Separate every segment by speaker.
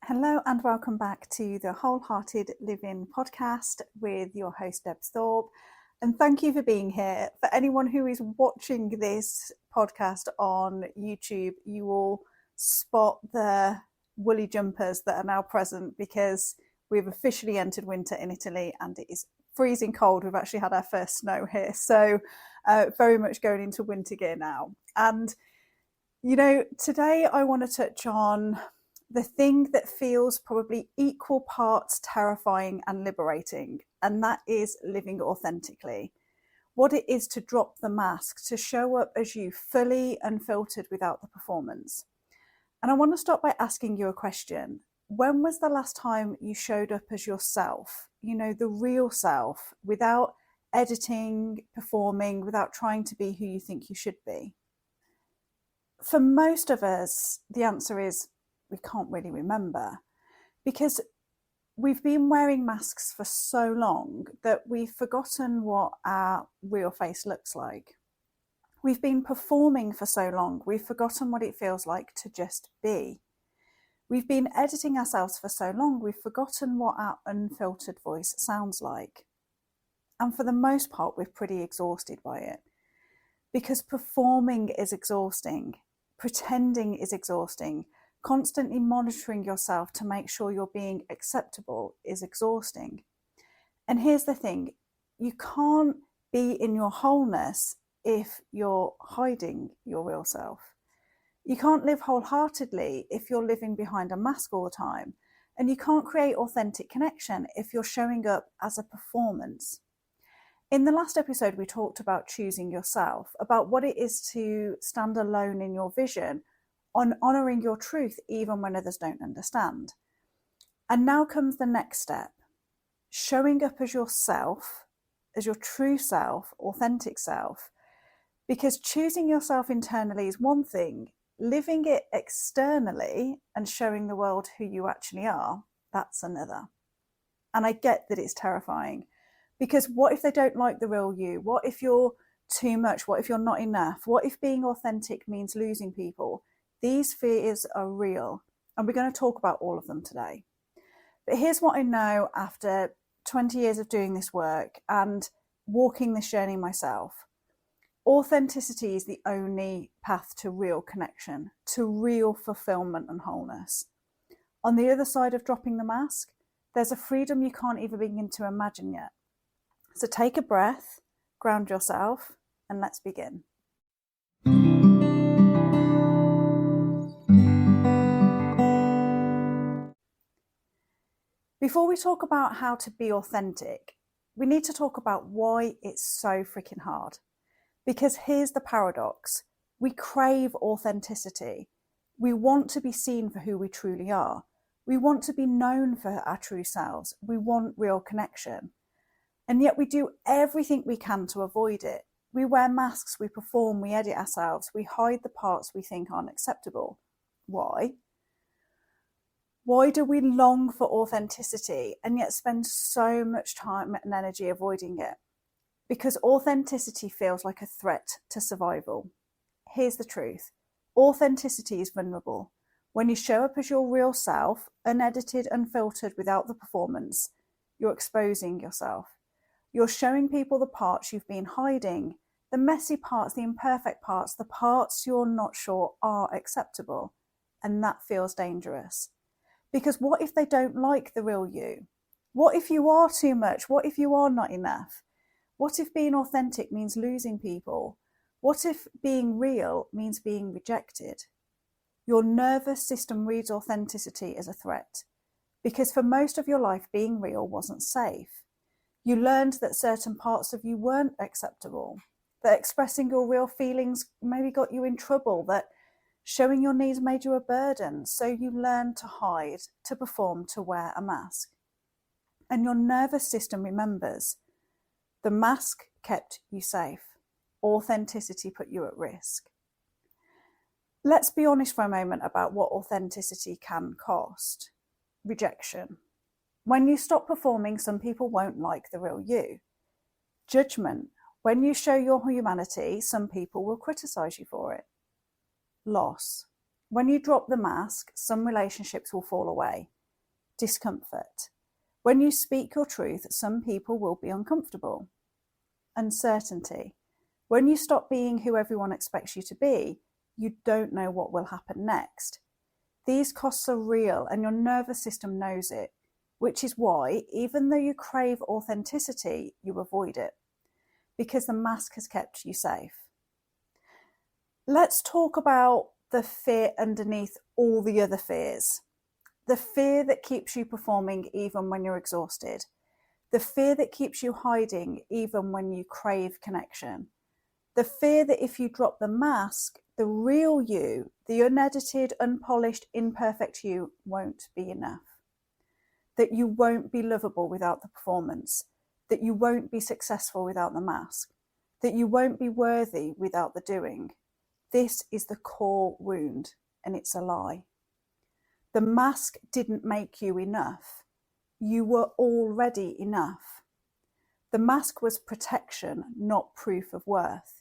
Speaker 1: Hello and welcome back to the Wholehearted Living podcast with your host Deb Thorpe. And thank you for being here. For anyone who is watching this podcast on YouTube, you will spot the woolly jumpers that are now present because we've officially entered winter in Italy and it is freezing cold. We've actually had our first snow here. So very much going into winter gear now. And, today I want to touch on the thing that feels probably equal parts terrifying and liberating, and that is living authentically. What it is to drop the mask, to show up as you fully unfiltered without the performance. And I want to start by asking you a question. When was the last time you showed up as yourself, the real self, without editing, performing, without trying to be who you think you should be? For most of us, the answer is we can't really remember, because we've been wearing masks for so long that we've forgotten what our real face looks like. We've been performing for so long, we've forgotten what it feels like to just be. We've been editing ourselves for so long, we've forgotten what our unfiltered voice sounds like. And for the most part, we're pretty exhausted by it, because performing is exhausting, pretending is exhausting, constantly monitoring yourself to make sure you're being acceptable is exhausting. And here's the thing, you can't be in your wholeness if you're hiding your real self. You can't live wholeheartedly if you're living behind a mask all the time. And you can't create authentic connection if you're showing up as a performance. In the last episode, we talked about choosing yourself, about what it is to stand alone in your vision, on honouring your truth even when others don't understand. And now comes the next step, showing up as yourself, as your true self, authentic self, because choosing yourself internally is one thing, living it externally and showing the world who you actually are, that's another. And I get that it's terrifying, because what if they don't like the real you? What if you're too much? What if you're not enough? What if being authentic means losing people? These fears are real, and we're going to talk about all of them today. But here's what I know after 20 years of doing this work and walking this journey myself. Authenticity is the only path to real connection, to real fulfillment and wholeness. On the other side of dropping the mask, there's a freedom you can't even begin to imagine yet. So take a breath, ground yourself, and let's begin. Before we talk about how to be authentic, we need to talk about why it's so freaking hard. Because here's the paradox. We crave authenticity. We want to be seen for who we truly are. We want to be known for our true selves. We want real connection. And yet we do everything we can to avoid it. We wear masks, we perform, we edit ourselves, we hide the parts we think aren't acceptable. Why? Why do we long for authenticity and yet spend so much time and energy avoiding it? Because authenticity feels like a threat to survival. Here's the truth. Authenticity is vulnerable. When you show up as your real self, unedited, unfiltered, without the performance, you're exposing yourself. You're showing people the parts you've been hiding, the messy parts, the imperfect parts, the parts you're not sure are acceptable. And that feels dangerous. Because what if they don't like the real you? What if you are too much? What if you are not enough? What if being authentic means losing people? What if being real means being rejected? Your nervous system reads authenticity as a threat, because for most of your life, being real wasn't safe. You learned that certain parts of you weren't acceptable, that expressing your real feelings maybe got you in trouble, that showing your needs made you a burden, so you learned to hide, to perform, to wear a mask. And your nervous system remembers. The mask kept you safe. Authenticity put you at risk. Let's be honest for a moment about what authenticity can cost. Rejection. When you stop performing, some people won't like the real you. Judgment. When you show your humanity, some people will criticize you for it. Loss. When you drop the mask, some relationships will fall away. Discomfort. When you speak your truth, some people will be uncomfortable. Uncertainty. When you stop being who everyone expects you to be, you don't know what will happen next. These costs are real and your nervous system knows it, which is why, even though you crave authenticity, you avoid it, because the mask has kept you safe. Let's talk about the fear underneath all the other fears. The fear that keeps you performing even when you're exhausted. The fear that keeps you hiding even when you crave connection. The fear that if you drop the mask, the real you, the unedited, unpolished, imperfect you, won't be enough. That you won't be lovable without the performance. That you won't be successful without the mask. That you won't be worthy without the doing. This is the core wound, and it's a lie. The mask didn't make you enough. You were already enough. The mask was protection, not proof of worth.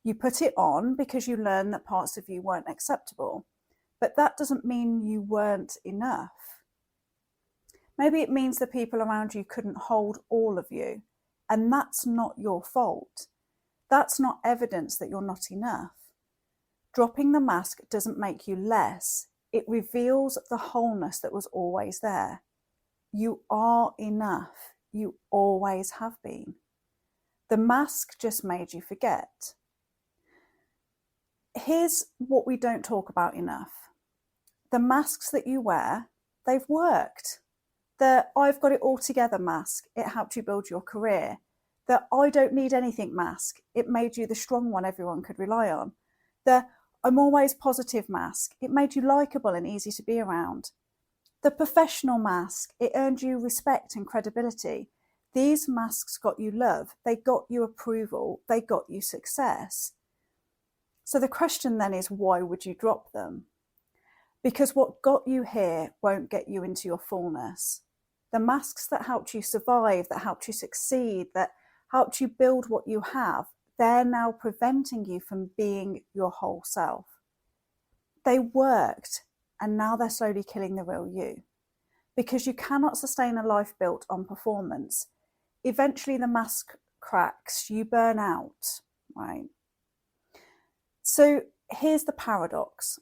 Speaker 1: You put it on because you learned that parts of you weren't acceptable, but that doesn't mean you weren't enough. Maybe it means the people around you couldn't hold all of you, and that's not your fault. That's not evidence that you're not enough. Dropping the mask doesn't make you less. It reveals the wholeness that was always there. You are enough. You always have been. The mask just made you forget. Here's what we don't talk about enough. The masks that you wear, they've worked. The I've got it all together mask, it helped you build your career. The I don't need anything mask, it made you the strong one everyone could rely on. The I'm always positive mask, it made you likeable and easy to be around. The professional mask, it earned you respect and credibility. These masks got you love, they got you approval, they got you success. So the question then is, why would you drop them? Because what got you here won't get you into your fullness. The masks that helped you survive, that helped you succeed, that helped you build what you have, they're now preventing you from being your whole self. They worked, and now they're slowly killing the real you. Because you cannot sustain a life built on performance. Eventually the mask cracks, you burn out, right? So here's the paradox.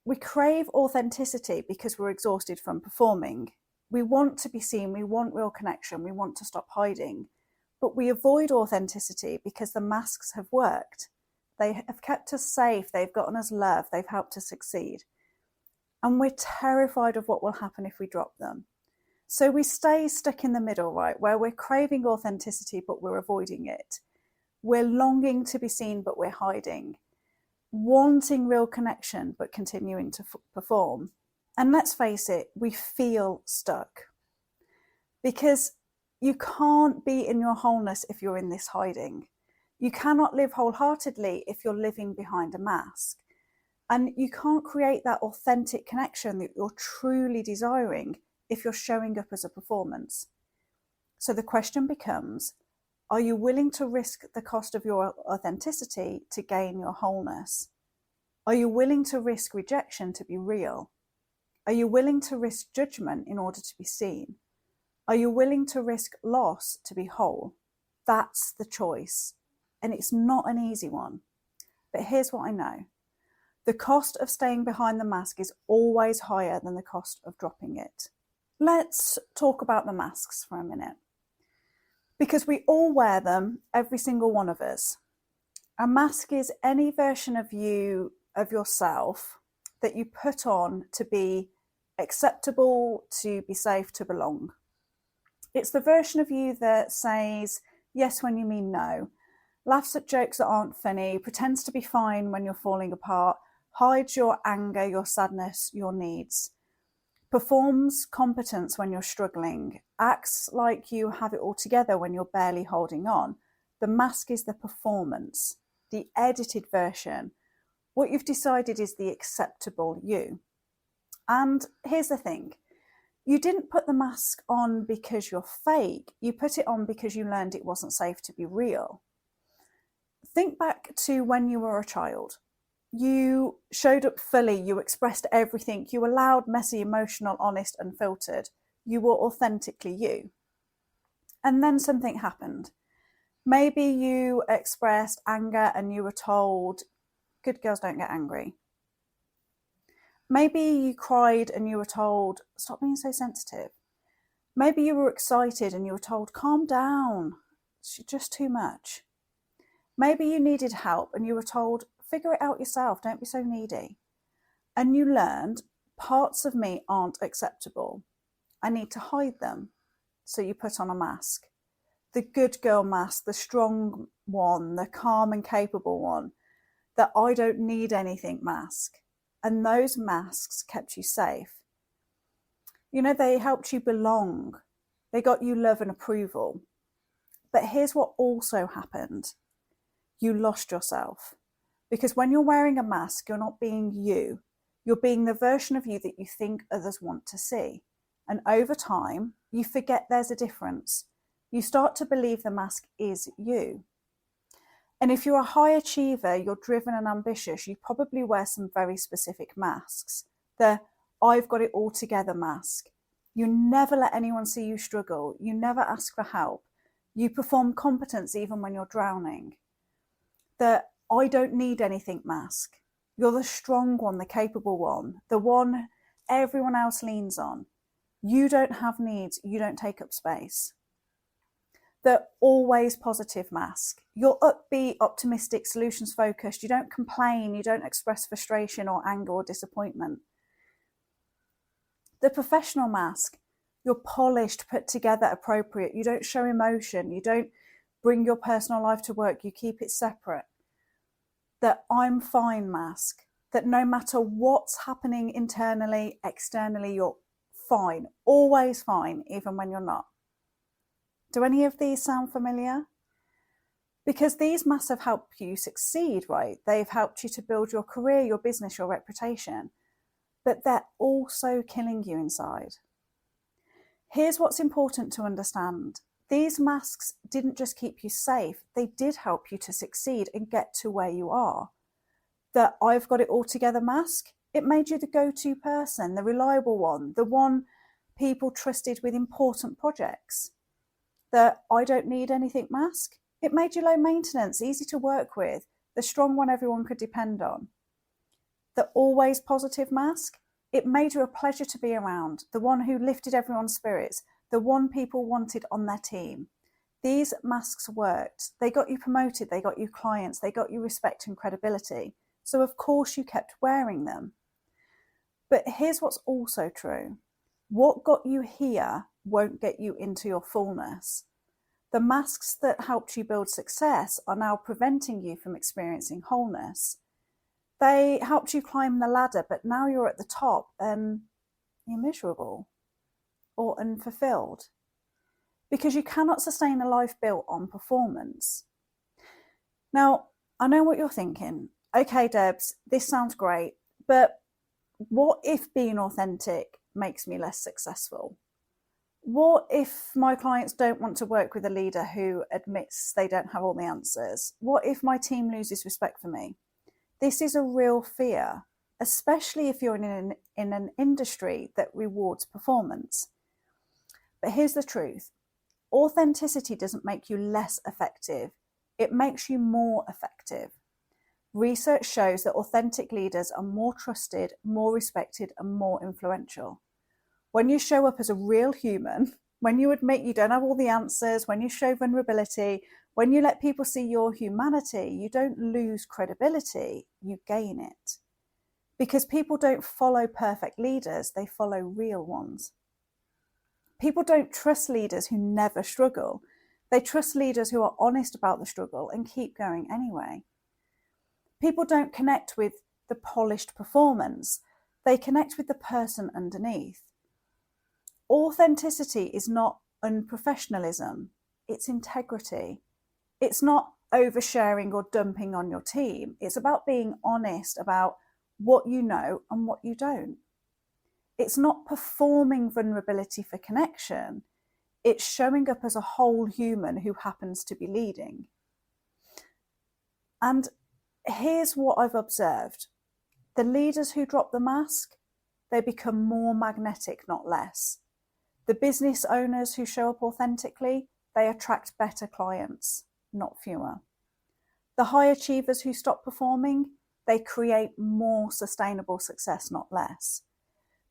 Speaker 1: We crave authenticity because we're exhausted from performing. We want to be seen, we want real connection, we want to stop hiding. But we avoid authenticity because the masks have worked. They have kept us safe, they've gotten us love, they've helped us succeed. And we're terrified of what will happen if we drop them. So we stay stuck in the middle, right, where we're craving authenticity but we're avoiding it. We're longing to be seen but we're hiding. Wanting real connection but continuing to perform. And let's face it, we feel stuck. Because you can't be in your wholeness if you're in this hiding. You cannot live wholeheartedly if you're living behind a mask. And you can't create that authentic connection that you're truly desiring if you're showing up as a performance. So the question becomes, are you willing to risk the cost of your authenticity to gain your wholeness? Are you willing to risk rejection to be real? Are you willing to risk judgment in order to be seen? Are you willing to risk loss to be whole? That's the choice. And it's not an easy one. But here's what I know. The cost of staying behind the mask is always higher than the cost of dropping it. Let's talk about the masks for a minute. Because we all wear them, every single one of us. A mask is any version of you, of yourself, that you put on to be acceptable, to be safe, to belong. It's the version of you that says yes when you mean no, laughs at jokes that aren't funny, pretends to be fine when you're falling apart, hides your anger, your sadness, your needs, performs competence when you're struggling, acts like you have it all together when you're barely holding on. The mask is the performance, the edited version. What you've decided is the acceptable you. And here's the thing. You didn't put the mask on because you're fake. You put it on because you learned it wasn't safe to be real. Think back to when you were a child. You showed up fully, you expressed everything, you were loud, messy, emotional, honest, unfiltered. You were authentically you. And then something happened. Maybe you expressed anger and you were told, good girls don't get angry. Maybe you cried and you were told, stop being so sensitive. Maybe you were excited and you were told, calm down, it's just too much. Maybe you needed help and you were told, figure it out yourself, don't be so needy. And you learned, parts of me aren't acceptable. I need to hide them. So you put on a mask. The good girl mask, the strong one, the calm and capable one, the I don't need anything mask. And those masks kept you safe. You know, they helped you belong. They got you love and approval. But here's what also happened. You lost yourself. Because when you're wearing a mask, you're not being you. You're being the version of you that you think others want to see. And over time, you forget there's a difference. You start to believe the mask is you. And if you're a high achiever, you're driven and ambitious, you probably wear some very specific masks. The I've got it all together mask. You never let anyone see you struggle. You never ask for help. You perform competence even when you're drowning. The I don't need anything mask. You're the strong one, the capable one, the one everyone else leans on. You don't have needs, you don't take up space. The always positive mask. You're upbeat, optimistic, solutions focused. You don't complain, you don't express frustration or anger or disappointment. The professional mask. You're polished, put together, appropriate. You don't show emotion. You don't bring your personal life to work. You keep it separate. The I'm fine mask. That no matter what's happening internally, externally, you're fine. Always fine, even when you're not. Do any of these sound familiar? Because these masks have helped you succeed, right? They've helped you to build your career, your business, your reputation. But they're also killing you inside. Here's what's important to understand. These masks didn't just keep you safe, they did help you to succeed and get to where you are. The I've got it all together mask, it made you the go-to person, the reliable one, the one people trusted with important projects. The I don't need anything mask, it made you low maintenance, easy to work with, the strong one everyone could depend on. The always positive mask, it made you a pleasure to be around, the one who lifted everyone's spirits, the one people wanted on their team. These masks worked. They got you promoted, they got you clients, they got you respect and credibility. So of course you kept wearing them. But here's what's also true. What got you here won't get you into your fullness. The masks that helped you build success are now preventing you from experiencing wholeness. They helped you climb the ladder, but now you're at the top and you're miserable or unfulfilled because you cannot sustain a life built on performance. Now, I know what you're thinking. Okay, Debs, this sounds great, but what if being authentic makes me less successful? What if my clients don't want to work with a leader who admits they don't have all the answers? What if my team loses respect for me? This is a real fear, especially if you're in an industry that rewards performance. But here's the truth. Authenticity doesn't make you less effective. It makes you more effective. Research shows that authentic leaders are more trusted, more respected, and more influential. When you show up as a real human, when you admit you don't have all the answers, when you show vulnerability, when you let people see your humanity, you don't lose credibility, you gain it. Because people don't follow perfect leaders, they follow real ones. People don't trust leaders who never struggle. They trust leaders who are honest about the struggle and keep going anyway. People don't connect with the polished performance. They connect with the person underneath. Authenticity is not unprofessionalism, it's integrity. It's not oversharing or dumping on your team. It's about being honest about what you know and what you don't. It's not performing vulnerability for connection. It's showing up as a whole human who happens to be leading. And Here's what I've observed. The leaders who drop the mask, they become more magnetic, not less. The business owners who show up authentically, they attract better clients, not fewer. The high achievers who stop performing, they create more sustainable success, not less.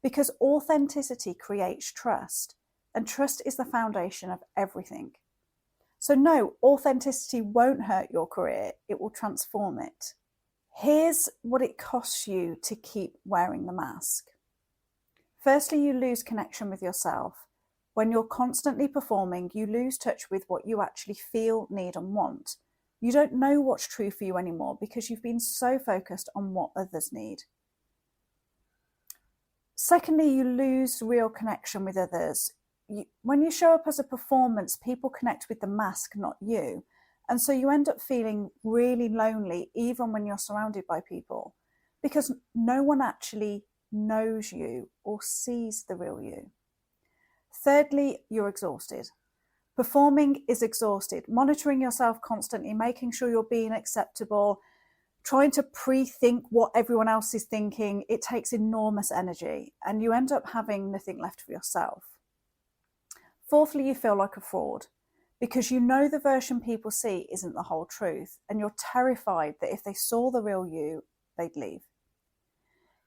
Speaker 1: Because authenticity creates trust, and trust is the foundation of everything. So no, authenticity won't hurt your career, it will transform it. Here's what it costs you to keep wearing the mask. Firstly, you lose connection with yourself. When you're constantly performing, you lose touch with what you actually feel, need, and want. You don't know what's true for you anymore because you've been so focused on what others need. Secondly, you lose real connection with others. When you show up as a performance, people connect with the mask, not you. And so you end up feeling really lonely, even when you're surrounded by people, because no one actually knows you or sees the real you. Thirdly, you're exhausted. Performing is exhausted. Monitoring yourself constantly, making sure you're being acceptable, trying to pre-think what everyone else is thinking, it takes enormous energy and you end up having nothing left for yourself. Fourthly, you feel like a fraud because you know the version people see isn't the whole truth and you're terrified that if they saw the real you, they'd leave.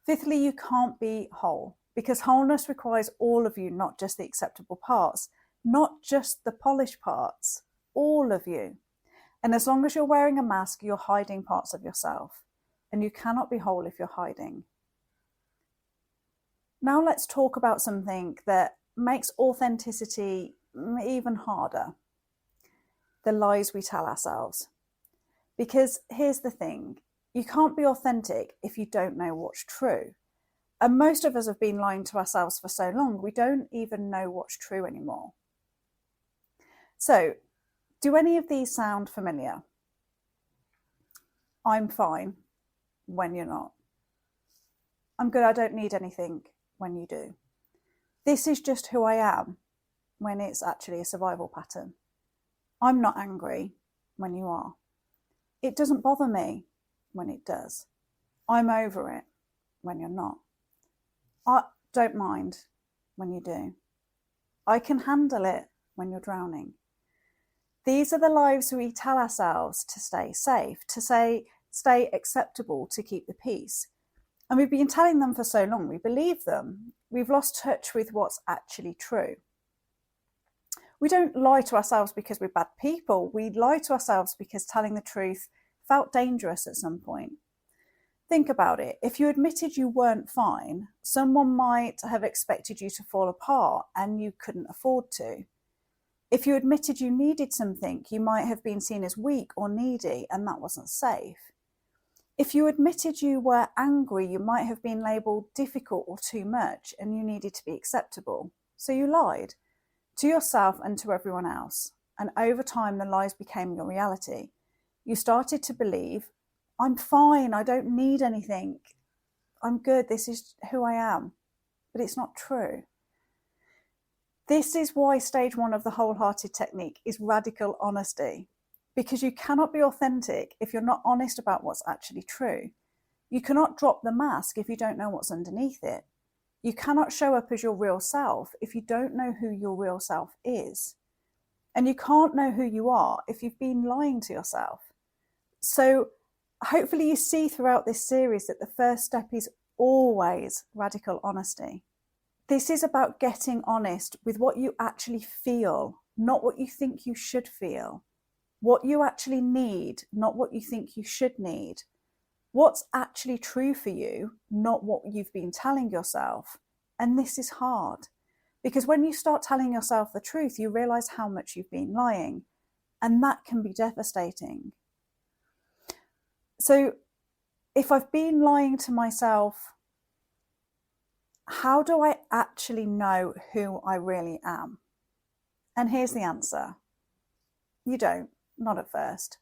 Speaker 1: Fifthly, you can't be whole because wholeness requires all of you, not just the acceptable parts, not just the polished parts, all of you. And as long as you're wearing a mask, you're hiding parts of yourself and you cannot be whole if you're hiding. Now let's talk about something that makes authenticity even harder. The lies we tell ourselves. Because here's the thing, you can't be authentic if you don't know what's true. And most of us have been lying to ourselves for so long, we don't even know what's true anymore. So, do any of these sound familiar? I'm fine when you're not. I'm good, I don't need anything when you do. This is just who I am when it's actually a survival pattern. I'm not angry when you are. It doesn't bother me when it does. I'm over it when you're not. I don't mind when you do. I can handle it when you're drowning. These are the lies we tell ourselves to stay safe, to stay acceptable, to keep the peace. And we've been telling them for so long, we believe them. We've lost touch with what's actually true. We don't lie to ourselves because we're bad people. We lie to ourselves because telling the truth felt dangerous at some point. Think about it. If you admitted you weren't fine, someone might have expected you to fall apart and you couldn't afford to. If you admitted you needed something, you might have been seen as weak or needy and that wasn't safe. If you admitted you were angry, you might have been labelled difficult or too much and you needed to be acceptable. So you lied to yourself and to everyone else. And over time, the lies became your reality. You started to believe, I'm fine, I don't need anything. I'm good, this is who I am. But it's not true. This is why stage 1 of the wholehearted technique is radical honesty. Because you cannot be authentic if you're not honest about what's actually true. You cannot drop the mask if you don't know what's underneath it. You cannot show up as your real self if you don't know who your real self is. And you can't know who you are if you've been lying to yourself. So hopefully you see throughout this series that the first step is always radical honesty. This is about getting honest with what you actually feel, not what you think you should feel. What you actually need, not what you think you should need. What's actually true for you, not what you've been telling yourself. And this is hard because when you start telling yourself the truth, you realize how much you've been lying, and that can be devastating. So if I've been lying to myself, how do I actually know who I really am? And here's the answer. You don't, not at first.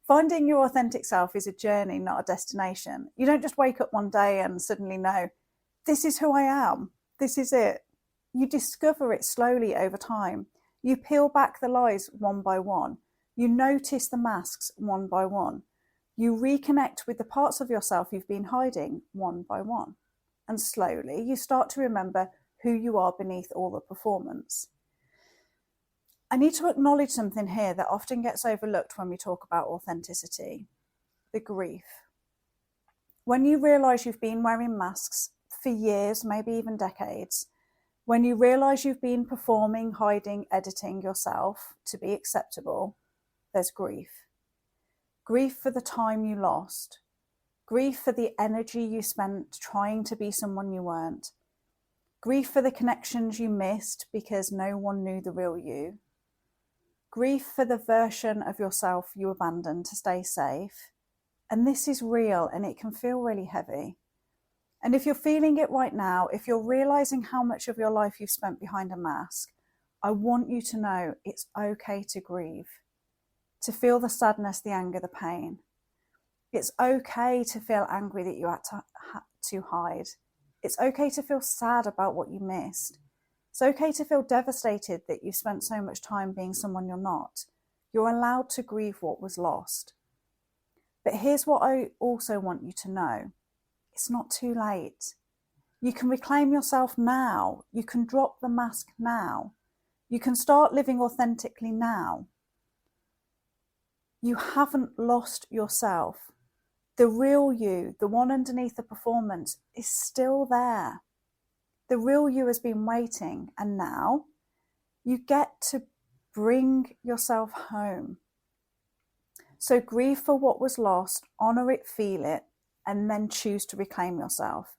Speaker 1: Finding your authentic self is a journey, not a destination. You don't just wake up one day and suddenly know, this is who I am. This is it. You discover it slowly over time. You peel back the lies one by one. You notice the masks one by one. You reconnect with the parts of yourself you've been hiding one by one. And slowly you start to remember who you are beneath all the performance. I need to acknowledge something here that often gets overlooked when we talk about authenticity: the grief. When you realise you've been wearing masks for years, maybe even decades, when you realise you've been performing, hiding, editing yourself to be acceptable, there's grief. Grief for the time you lost. Grief for the energy you spent trying to be someone you weren't. Grief for the connections you missed because no one knew the real you. Grief for the version of yourself you abandoned to stay safe. And this is real, and it can feel really heavy. And if you're feeling it right now, if you're realizing how much of your life you've spent behind a mask, I want you to know it's okay to grieve, to feel the sadness, the anger, the pain. It's okay to feel angry that you had to hide. It's okay to feel sad about what you missed. It's okay to feel devastated that you've spent so much time being someone you're not. You're allowed to grieve what was lost. But here's what I also want you to know. It's not too late. You can reclaim yourself now. You can drop the mask now. You can start living authentically now. You haven't lost yourself. The real you, the one underneath the performance, is still there. The real you has been waiting, and now you get to bring yourself home. So grieve for what was lost, honour it, feel it, and then choose to reclaim yourself.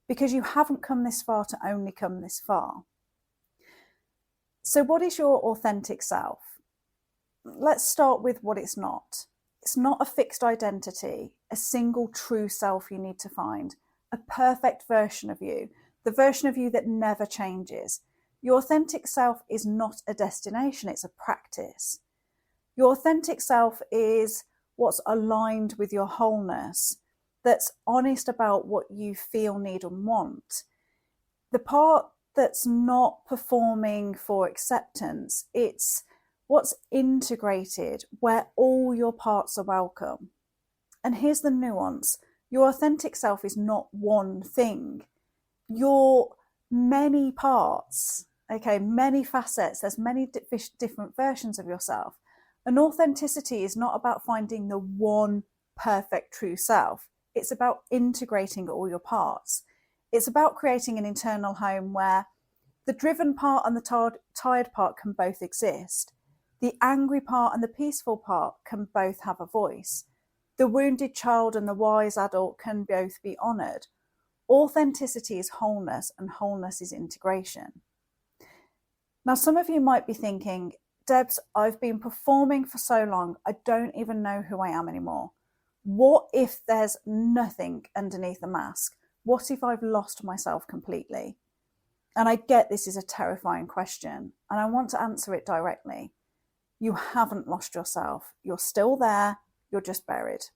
Speaker 1: Because you haven't come this far to only come this far. So what is your authentic self? Let's start with what it's not. It's not a fixed identity, a single true self you need to find, a perfect version of you, the version of you that never changes. Your authentic self is not a destination, it's a practice. Your authentic self is what's aligned with your wholeness, that's honest about what you feel, need, and want. The part that's not performing for acceptance, it's what's integrated, where all your parts are welcome. And here's the nuance. Your authentic self is not one thing. You're many parts, okay, many facets. There's many different versions of yourself. And authenticity is not about finding the one perfect true self. It's about integrating all your parts. It's about creating an internal home where the driven part and the tired part can both exist. The angry part and the peaceful part can both have a voice. The wounded child and the wise adult can both be honoured. Authenticity is wholeness, and wholeness is integration. Now, some of you might be thinking, Debs, I've been performing for so long, I don't even know who I am anymore. What if there's nothing underneath the mask? What if I've lost myself completely? And I get this is a terrifying question, and I want to answer it directly. You haven't lost yourself. You're still there. You're just buried.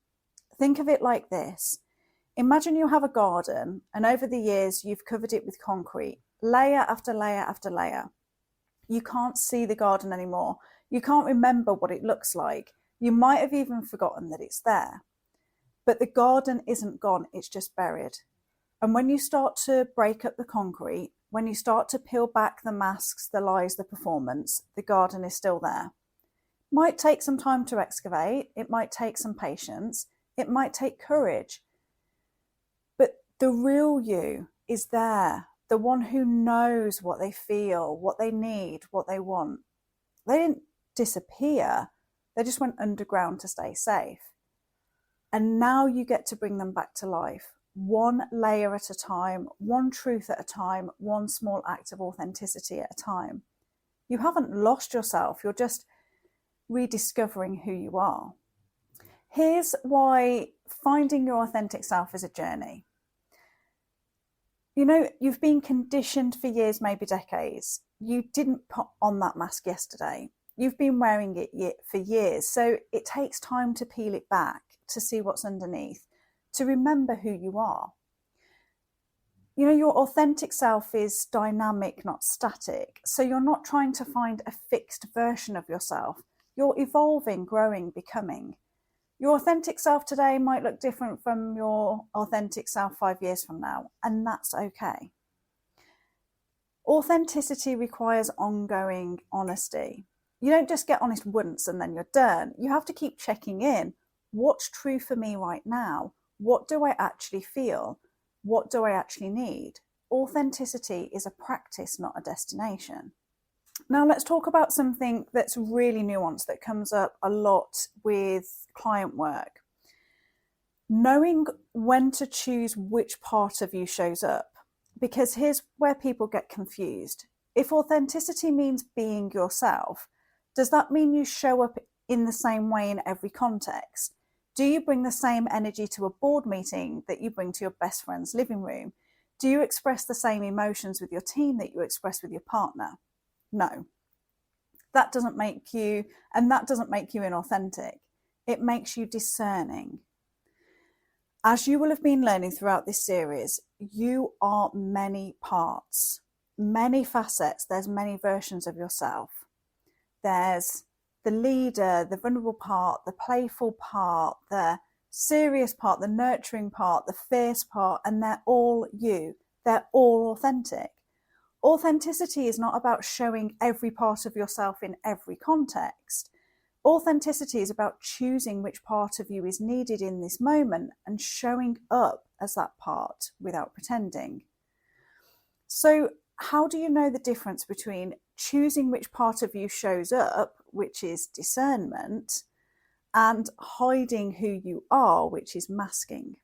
Speaker 1: Think of it like this. Imagine you have a garden, and over the years, you've covered it with concrete, layer after layer after layer. You can't see the garden anymore. You can't remember what it looks like. You might have even forgotten that it's there. But the garden isn't gone, it's just buried. And when you start to break up the concrete, when you start to peel back the masks, the lies, the performance, the garden is still there. It might take some time to excavate, it might take some patience, it might take courage. But the real you is there, the one who knows what they feel, what they need, what they want. They didn't disappear, they just went underground to stay safe. And now you get to bring them back to life, one layer at a time, one truth at a time, one small act of authenticity at a time. You haven't lost yourself, you're just rediscovering who you are. Here's why finding your authentic self is a journey. You know, you've been conditioned for years, maybe decades. You didn't put on that mask yesterday. You've been wearing it for years. So it takes time to peel it back, to see what's underneath, to remember who you are. You know, your authentic self is dynamic, not static. So you're not trying to find a fixed version of yourself. You're evolving, growing, becoming. Your authentic self today might look different from your authentic self 5 years from now, and that's okay. Authenticity requires ongoing honesty. You don't just get honest once and then you're done. You have to keep checking in. What's true for me right now? What do I actually feel? What do I actually need? Authenticity is a practice, not a destination. Now let's talk about something that's really nuanced that comes up a lot with client work. Knowing when to choose which part of you shows up. Because here's where people get confused. If authenticity means being yourself, does that mean you show up in the same way in every context? Do you bring the same energy to a board meeting that you bring to your best friend's living room? Do you express the same emotions with your team that you express with your partner? No. That doesn't make you, and that doesn't make you inauthentic. It makes you discerning. As you will have been learning throughout this series, you are many parts, many facets. There's many versions of yourself. There's the leader, the vulnerable part, the playful part, the serious part, the nurturing part, the fierce part, and they're all you. They're all authentic. Authenticity is not about showing every part of yourself in every context. Authenticity is about choosing which part of you is needed in this moment and showing up as that part without pretending. So, how do you know the difference between choosing which part of you shows up, which is discernment, and hiding who you are, which is masking?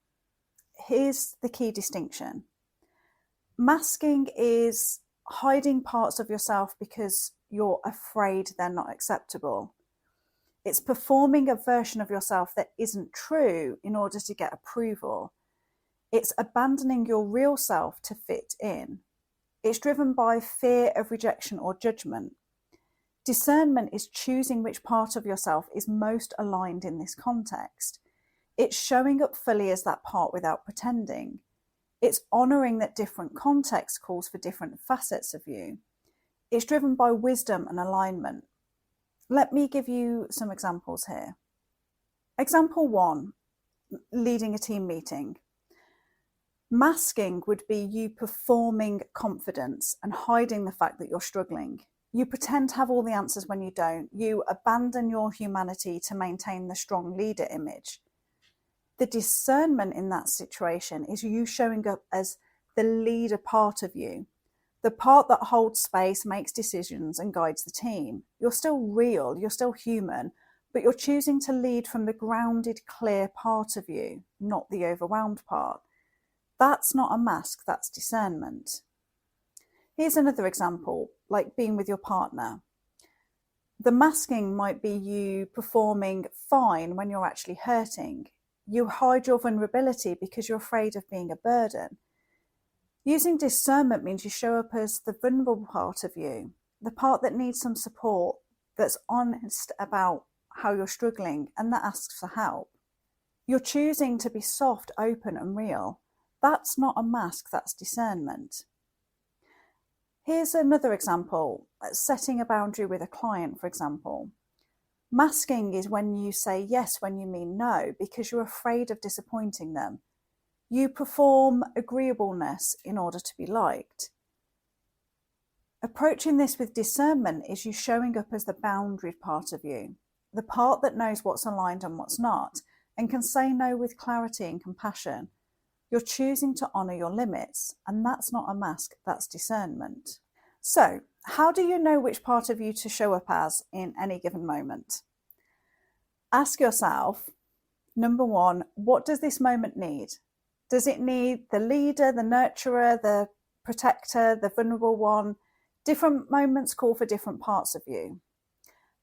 Speaker 1: Here's the key distinction. Masking is hiding parts of yourself because you're afraid they're not acceptable. It's performing a version of yourself that isn't true in order to get approval. It's abandoning your real self to fit in. It's driven by fear of rejection or judgment. Discernment is choosing which part of yourself is most aligned in this context. It's showing up fully as that part without pretending. It's honouring that different context calls for different facets of you. It's driven by wisdom and alignment. Let me give you some examples here. Example 1, leading a team meeting. Masking would be you performing confidence and hiding the fact that you're struggling. You pretend to have all the answers when you don't. You abandon your humanity to maintain the strong leader image. The discernment in that situation is you showing up as the leader part of you. The part that holds space, makes decisions, and guides the team. You're still real, you're still human, but you're choosing to lead from the grounded, clear part of you, not the overwhelmed part. That's not a mask, that's discernment. Here's another example, like being with your partner. The masking might be you performing fine when you're actually hurting. You hide your vulnerability because you're afraid of being a burden. Using discernment means you show up as the vulnerable part of you, the part that needs some support, that's honest about how you're struggling and that asks for help. You're choosing to be soft, open and real. That's not a mask, that's discernment. Here's another example, setting a boundary with a client, for example. Masking is when you say yes when you mean no because you're afraid of disappointing them. You perform agreeableness in order to be liked. Approaching this with discernment is you showing up as the boundaried part of you, the part that knows what's aligned and what's not, and can say no with clarity and compassion. You're choosing to honour your limits, and that's not a mask, that's discernment. So, how do you know which part of you to show up as in any given moment? Ask yourself, number 1, what does this moment need? Does it need the leader, the nurturer, the protector, the vulnerable one? Different moments call for different parts of you.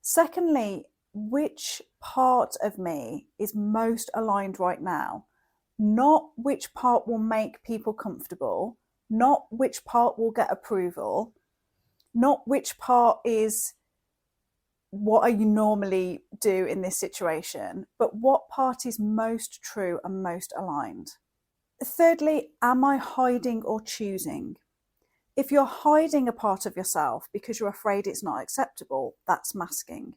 Speaker 1: Secondly, which part of me is most aligned right now? Not which part will make people comfortable, not which part will get approval, not which part is what you normally do in this situation, but what part is most true and most aligned. Thirdly, am I hiding or choosing? If you're hiding a part of yourself because you're afraid it's not acceptable, that's masking.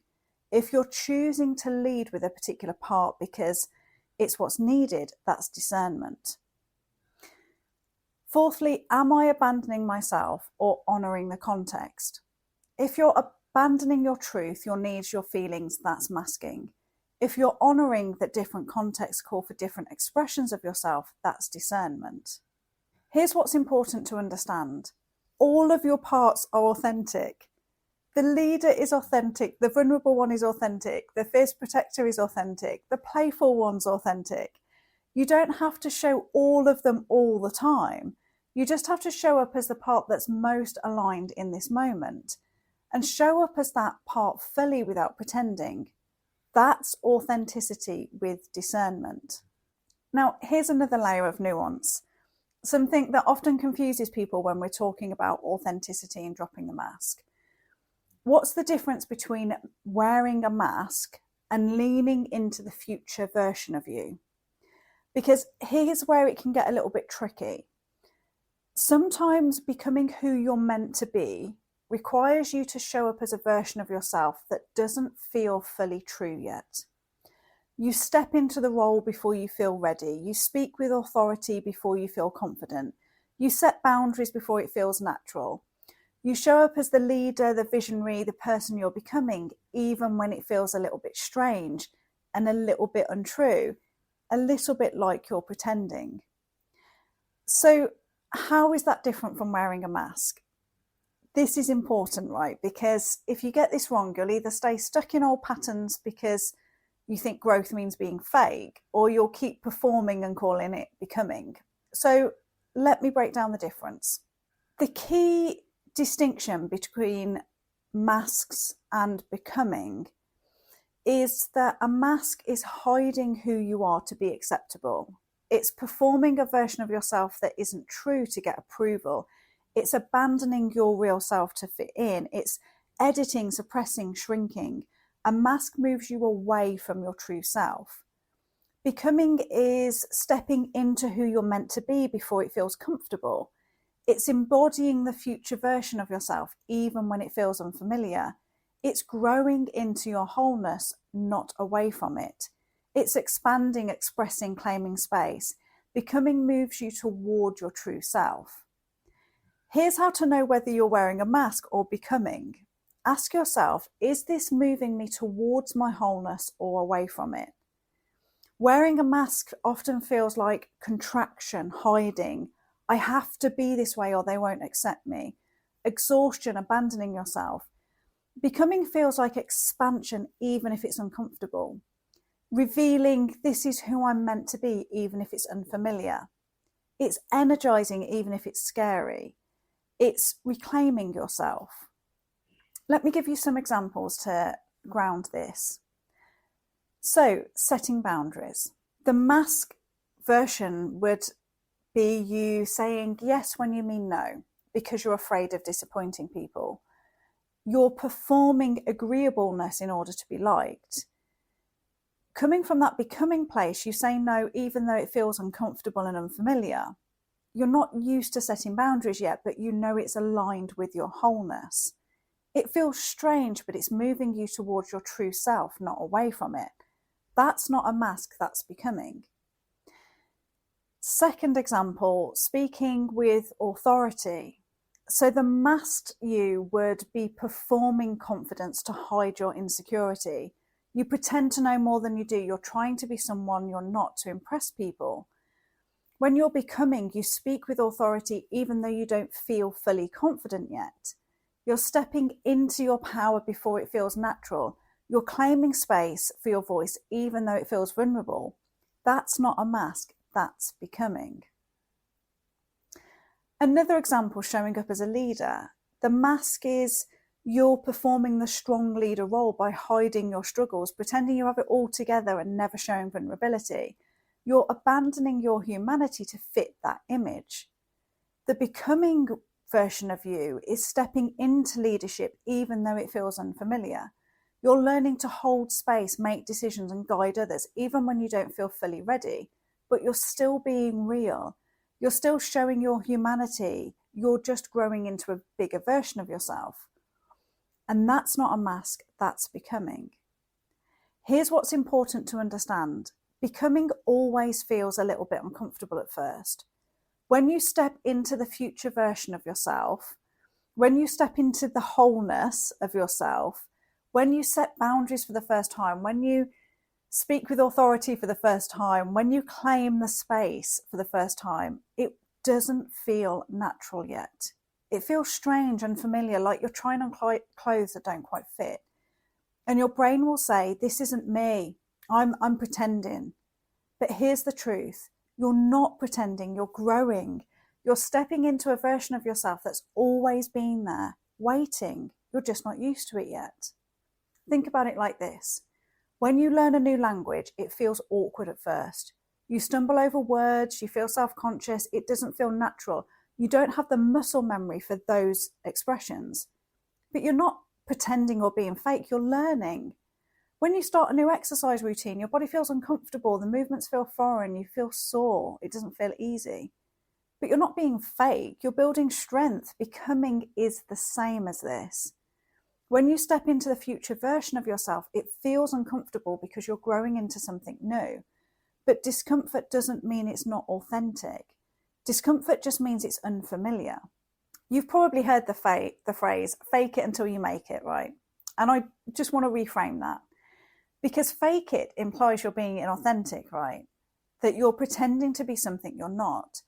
Speaker 1: If you're choosing to lead with a particular part because it's what's needed, that's discernment. Fourthly, am I abandoning myself or honouring the context? If you're abandoning your truth, your needs, your feelings, that's masking. If you're honouring that different contexts call for different expressions of yourself, that's discernment. Here's what's important to understand. All of your parts are authentic. The leader is authentic, the vulnerable one is authentic, the fierce protector is authentic, the playful one's authentic. You don't have to show all of them all the time. You just have to show up as the part that's most aligned in this moment, and show up as that part fully without pretending. That's authenticity with discernment. Now, here's another layer of nuance. Something that often confuses people when we're talking about authenticity and dropping the mask. What's the difference between wearing a mask and leaning into the future version of you? Because here's where it can get a little bit tricky. Sometimes becoming who you're meant to be requires you to show up as a version of yourself that doesn't feel fully true yet. You step into the role before you feel ready. You speak with authority before you feel confident. You set boundaries before it feels natural. You show up as the leader, the visionary, the person you're becoming, even when it feels a little bit strange and a little bit untrue, a little bit like you're pretending. So how is that different from wearing a mask? This is important, right? Because if you get this wrong, you'll either stay stuck in old patterns because you think growth means being fake, or you'll keep performing and calling it becoming. So let me break down the difference. The key distinction between masks and becoming is that a mask is hiding who you are to be acceptable. It's performing a version of yourself that isn't true to get approval. It's abandoning your real self to fit in. It's editing, suppressing, shrinking. A mask moves you away from your true self. Becoming is stepping into who you're meant to be before it feels comfortable. It's embodying the future version of yourself, even when it feels unfamiliar. It's growing into your wholeness, not away from it. It's expanding, expressing, claiming space. Becoming moves you toward your true self. Here's how to know whether you're wearing a mask or becoming. Ask yourself, is this moving me towards my wholeness or away from it? Wearing a mask often feels like contraction, hiding. I have to be this way or they won't accept me. Exhaustion, abandoning yourself. Becoming feels like expansion, even if it's uncomfortable. Revealing, this is who I'm meant to be, even if it's unfamiliar. It's energizing, even if it's scary. It's reclaiming yourself. Let me give you some examples to ground this. So, setting boundaries. The mask version would be you saying yes when you mean no, because you're afraid of disappointing people. You're performing agreeableness in order to be liked. Coming from that becoming place, you say no even though it feels uncomfortable and unfamiliar. You're not used to setting boundaries yet, but you know it's aligned with your wholeness. It feels strange, but it's moving you towards your true self, not away from it. That's not a mask, that's becoming. Second example, speaking with authority. So the masked you would be performing confidence to hide your insecurity. You pretend to know more than you do. You're trying to be someone you're not to impress people. When you're becoming, you speak with authority even though you don't feel fully confident yet. You're stepping into your power before it feels natural. You're claiming space for your voice even though it feels vulnerable. That's not a mask, that's becoming. Another example, showing up as a leader. The mask is you're performing the strong leader role by hiding your struggles, pretending you have it all together and never showing vulnerability. You're abandoning your humanity to fit that image. The becoming version of you is stepping into leadership even though it feels unfamiliar. You're learning to hold space, make decisions and guide others even when you don't feel fully ready, but you're still being real. You're still showing your humanity. You're just growing into a bigger version of yourself. And that's not a mask, that's becoming. Here's what's important to understand. Becoming always feels a little bit uncomfortable at first. When you step into the future version of yourself, when you step into the wholeness of yourself, when you set boundaries for the first time, when you speak with authority for the first time, when you claim the space for the first time, it doesn't feel natural yet. It feels strange and familiar, like you're trying on clothes that don't quite fit. And your brain will say, this isn't me, I'm pretending. But here's the truth. You're not pretending, you're growing. You're stepping into a version of yourself that's always been there, waiting. You're just not used to it yet. Think about it like this. When you learn a new language, it feels awkward at first. You stumble over words, you feel self-conscious, it doesn't feel natural. You don't have the muscle memory for those expressions. But you're not pretending or being fake, you're learning. When you start a new exercise routine, your body feels uncomfortable, the movements feel foreign, you feel sore, it doesn't feel easy. But you're not being fake, you're building strength. Becoming is the same as this. When you step into the future version of yourself, it feels uncomfortable because you're growing into something new. But discomfort doesn't mean it's not authentic. Discomfort just means it's unfamiliar. You've probably heard the phrase, fake it until you make it, right? And I just want to reframe that. Because fake it implies you're being inauthentic, right? That you're pretending to be something you're not.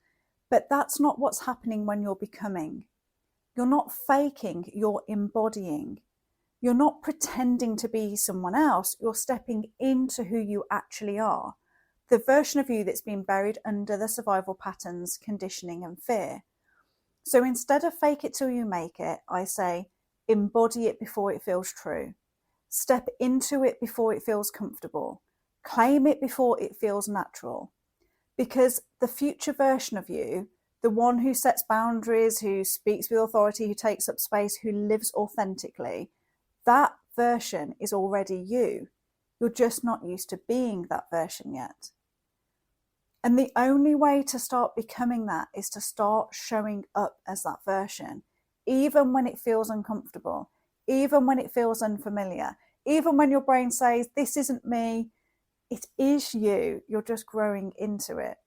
Speaker 1: But that's not what's happening when you're becoming. You're not faking, you're embodying. You're not pretending to be someone else, you're stepping into who you actually are. The version of you that's been buried under the survival patterns, conditioning and fear. So instead of fake it till you make it, I say embody it before it feels true. Step into it before it feels comfortable. Claim it before it feels natural. Because the future version of you, the one who sets boundaries, who speaks with authority, who takes up space, who lives authentically, that version is already you. You're just not used to being that version yet. And the only way to start becoming that is to start showing up as that version, even when it feels uncomfortable, even when it feels unfamiliar, even when your brain says, this isn't me, it is you, you're just growing into it.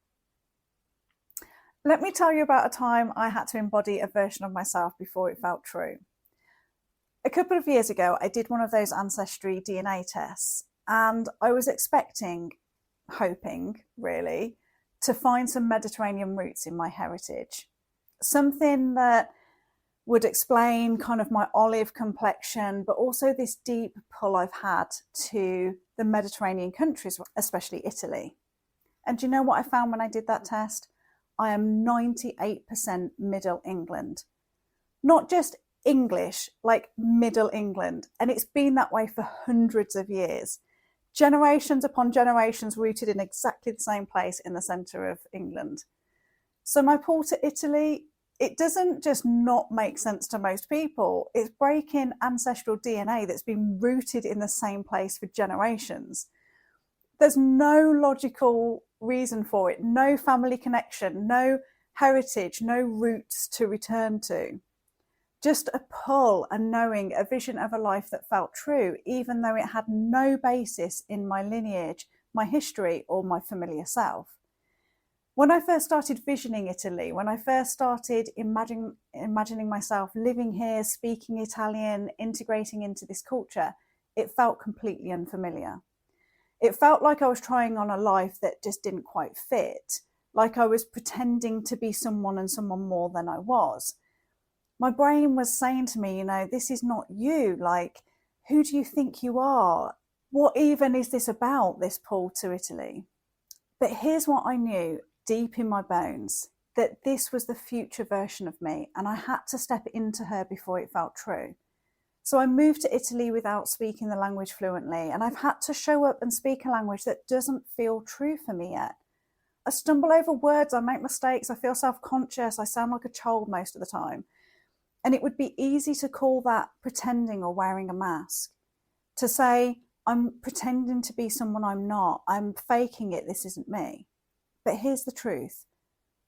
Speaker 1: Let me tell you about a time I had to embody a version of myself before it felt true. A couple of years ago, I did one of those ancestry DNA tests, and I was hoping really, to find some Mediterranean roots in my heritage. Something that would explain kind of my olive complexion, but also this deep pull I've had to the Mediterranean countries, especially Italy. And do you know what I found when I did that test? I am 98% Middle England. Not just English, like Middle England. And it's been that way for hundreds of years. Generations upon generations rooted in exactly the same place in the centre of England. So my pull to Italy, it doesn't just not make sense to most people. It's breaking ancestral DNA that's been rooted in the same place for generations. There's no logical reason for it, no family connection, no heritage, no roots to return to. Just a pull and knowing, a vision of a life that felt true, even though it had no basis in my lineage, my history, or my familiar self. When I first started visioning Italy, when I first started imagining myself living here, speaking Italian, integrating into this culture, it felt completely unfamiliar. It felt like I was trying on a life that just didn't quite fit, like I was pretending to be someone and someone more than I was. My brain was saying to me, this is not you. Like, who do you think you are? What even is this about, this pull to Italy? But here's what I knew deep in my bones, that this was the future version of me, and I had to step into her before it felt true. So I moved to Italy without speaking the language fluently, and I've had to show up and speak a language that doesn't feel true for me yet. I stumble over words, I make mistakes, I feel self-conscious, I sound like a child most of the time. And it would be easy to call that pretending or wearing a mask. To say, I'm pretending to be someone I'm not, I'm faking it, this isn't me. But here's the truth.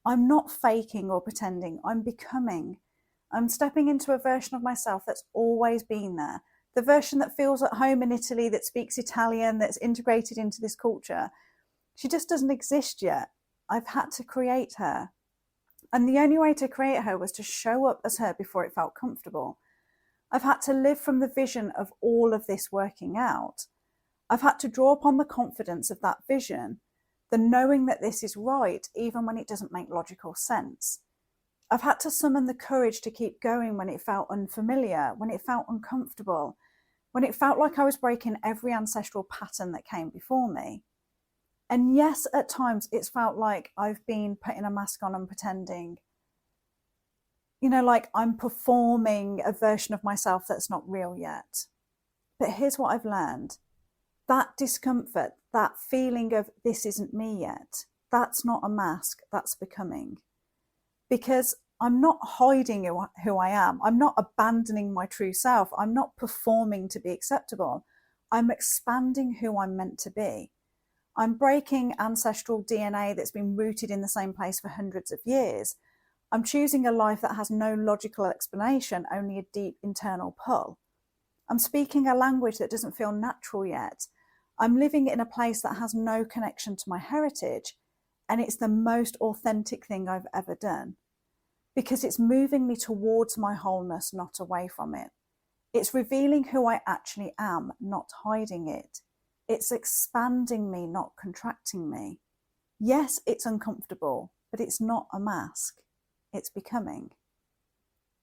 Speaker 1: I'm not faking or pretending, I'm becoming. I'm stepping into a version of myself that's always been there, The version that feels at home in Italy, that speaks Italian, that's integrated into this culture, she just doesn't exist yet. I've had to create her. And the only way to create her was to show up as her before it felt comfortable. I've had to live from the vision of all of this working out. I've had to draw upon the confidence of that vision, the knowing that this is right, even when it doesn't make logical sense. I've had to summon the courage to keep going when it felt unfamiliar, when it felt uncomfortable, when it felt like I was breaking every ancestral pattern that came before me. And yes, at times it's felt like I've been putting a mask on and pretending, like I'm performing a version of myself that's not real yet. But here's what I've learned. That discomfort, that feeling of this isn't me yet, that's not a mask, that's becoming. Because I'm not hiding who I am. I'm not abandoning my true self. I'm not performing to be acceptable. I'm expanding who I'm meant to be. I'm breaking ancestral DNA that's been rooted in the same place for hundreds of years. I'm choosing a life that has no logical explanation, only a deep internal pull. I'm speaking a language that doesn't feel natural yet. I'm living in a place that has no connection to my heritage, and it's the most authentic thing I've ever done, because it's moving me towards my wholeness, not away from it. It's revealing who I actually am, not hiding it. It's expanding me, not contracting me. Yes, it's uncomfortable, but it's not a mask. It's becoming.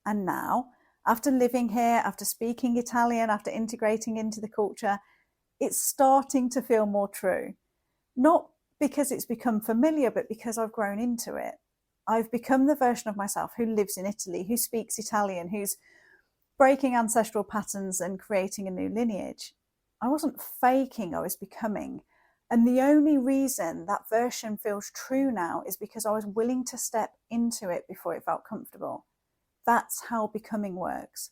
Speaker 1: And now, after living here, after speaking Italian, after integrating into the culture, it's starting to feel more true. Not because it's become familiar, but because I've grown into it. I've become the version of myself who lives in Italy, who speaks Italian, who's breaking ancestral patterns and creating a new lineage. I wasn't faking, I was becoming. And the only reason that version feels true now is because I was willing to step into it before it felt comfortable. That's how becoming works.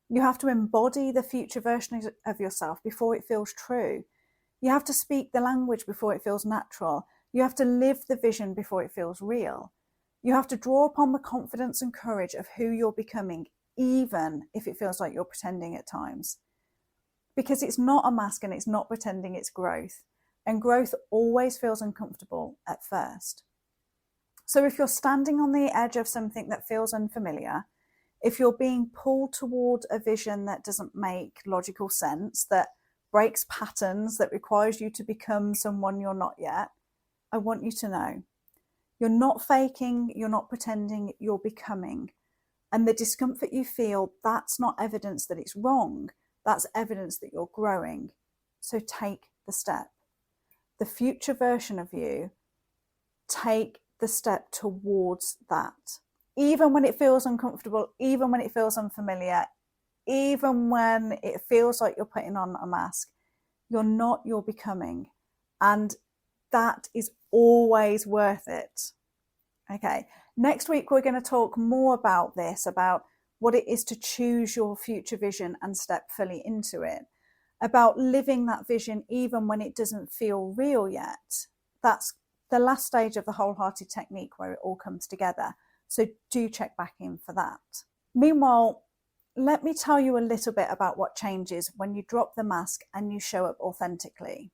Speaker 1: You have to embody the future version of yourself before it feels true. You have to speak the language before it feels natural. You have to live the vision before it feels real. You have to draw upon the confidence and courage of who you're becoming, even if it feels like you're pretending at times. Because it's not a mask and it's not pretending, it's growth. And growth always feels uncomfortable at first. So if you're standing on the edge of something that feels unfamiliar, if you're being pulled toward a vision that doesn't make logical sense, that breaks patterns, that requires you to become someone you're not yet, I want you to know, you're not faking, you're not pretending, you're becoming. And the discomfort you feel, that's not evidence that it's wrong. That's evidence that you're growing. So take the step. The future version of you, take the step towards that. Even when it feels uncomfortable, even when it feels unfamiliar, even when it feels like you're putting on a mask, you're not, you're becoming. And that is always worth it. Okay, next week we're going to talk more about this, about what it is to choose your future vision and step fully into it, about living that vision even when it doesn't feel real yet. That's the last stage of the wholehearted technique where it all comes together. So do check back in for that. Meanwhile, let me tell you a little bit about what changes when you drop the mask and you show up authentically.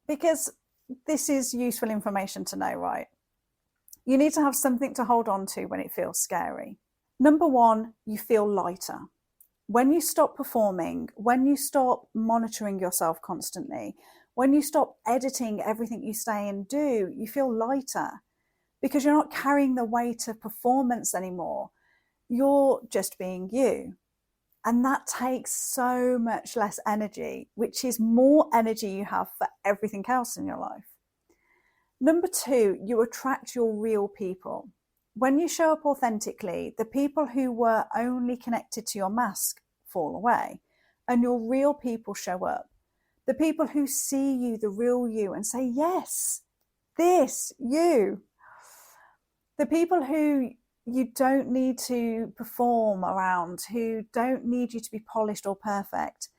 Speaker 1: Because this is useful information to know, right? You need to have something to hold on to when it feels scary. Number one, you feel lighter. When you stop performing, when you stop monitoring yourself constantly, when you stop editing everything you say and do, you feel lighter because you're not carrying the weight of performance anymore. You're just being you. And that takes so much less energy, which is more energy you have for everything else in your life. Number two, you attract your real people. When you show up authentically, the people who were only connected to your mask fall away and your real people show up. The people who see you, the real you, and say, yes, this, you. The people who you don't need to perform around, who don't need you to be polished or perfect.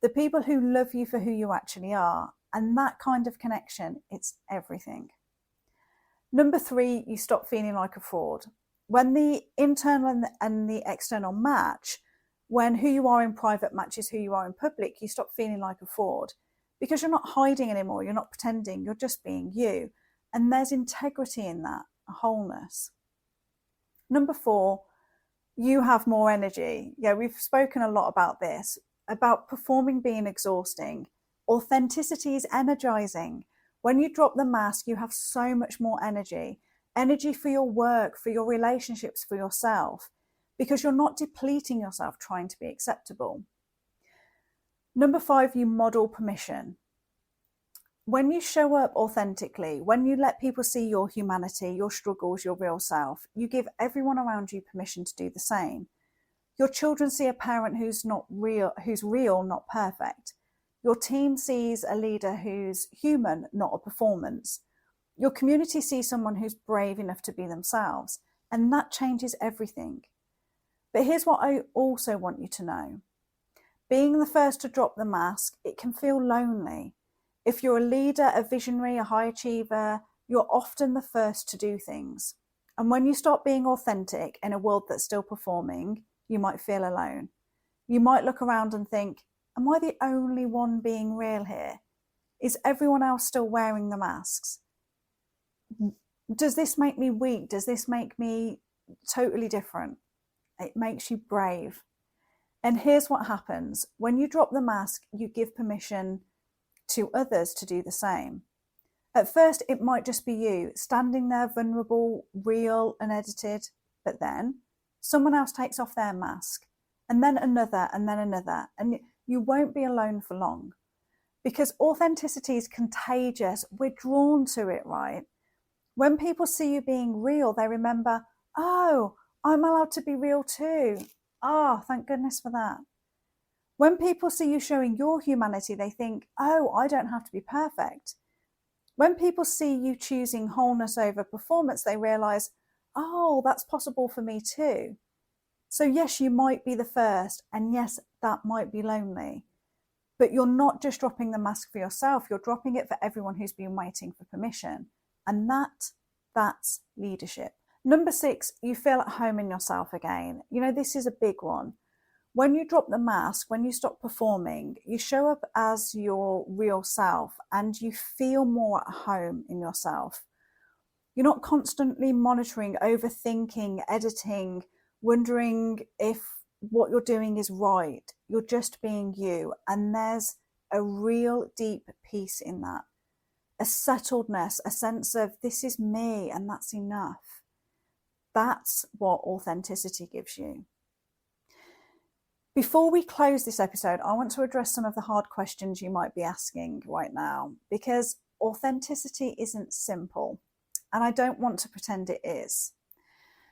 Speaker 1: The people who love you for who you actually are. And that kind of connection, it's everything. Number three, you stop feeling like a fraud. When the internal and the external match, When who you are in private matches who you are in public, you stop feeling like a fraud because you're not hiding anymore. You're not pretending. You're just being you. And there's integrity in that, a wholeness. Number 4, you have more energy. Yeah, we've spoken a lot about this, about performing being exhausting. Authenticity is energizing. When you drop the mask, you have so much more energy. Energy for your work, for your relationships, for yourself, because you're not depleting yourself trying to be acceptable. Number 5, you model permission. When you show up authentically, when you let people see your humanity, your struggles, your real self, you give everyone around you permission to do the same. Your children see a parent who's real, not perfect. Your team sees a leader who's human, not a performance. Your community sees someone who's brave enough to be themselves, and that changes everything. But here's what I also want you to know. Being the first to drop the mask, it can feel lonely. If you're a leader, a visionary, a high achiever, you're often the first to do things. And when you start being authentic in a world that's still performing, you might feel alone. You might look around and think, am I the only one being real here? Is everyone else still wearing the masks? Does this make me weak? Does this make me totally different? It makes you brave. And here's what happens. When you drop the mask, you give permission to others to do the same. At first, it might just be you standing there vulnerable, real, unedited, but then someone else takes off their mask, and then another, and you won't be alone for long. Because authenticity is contagious. We're drawn to it, right? When people see you being real, they remember, oh, I'm allowed to be real too. Oh, thank goodness for that. When people see you showing your humanity, they think, oh, I don't have to be perfect. When people see you choosing wholeness over performance, they realize, oh, that's possible for me too. So yes, you might be the first, and yes, that might be lonely. But you're not just dropping the mask for yourself, you're dropping it for everyone who's been waiting for permission. And that's leadership. Number 6, you feel at home in yourself again. You know, this is a big one. When you drop the mask, when you stop performing, you show up as your real self and you feel more at home in yourself. You're not constantly monitoring, overthinking, editing, wondering if what you're doing is right. You're just being you. And there's a real deep peace in that. A settledness, a sense of this is me and that's enough. That's what authenticity gives you. Before we close this episode, I want to address some of the hard questions you might be asking right now, because authenticity isn't simple, and I don't want to pretend it is.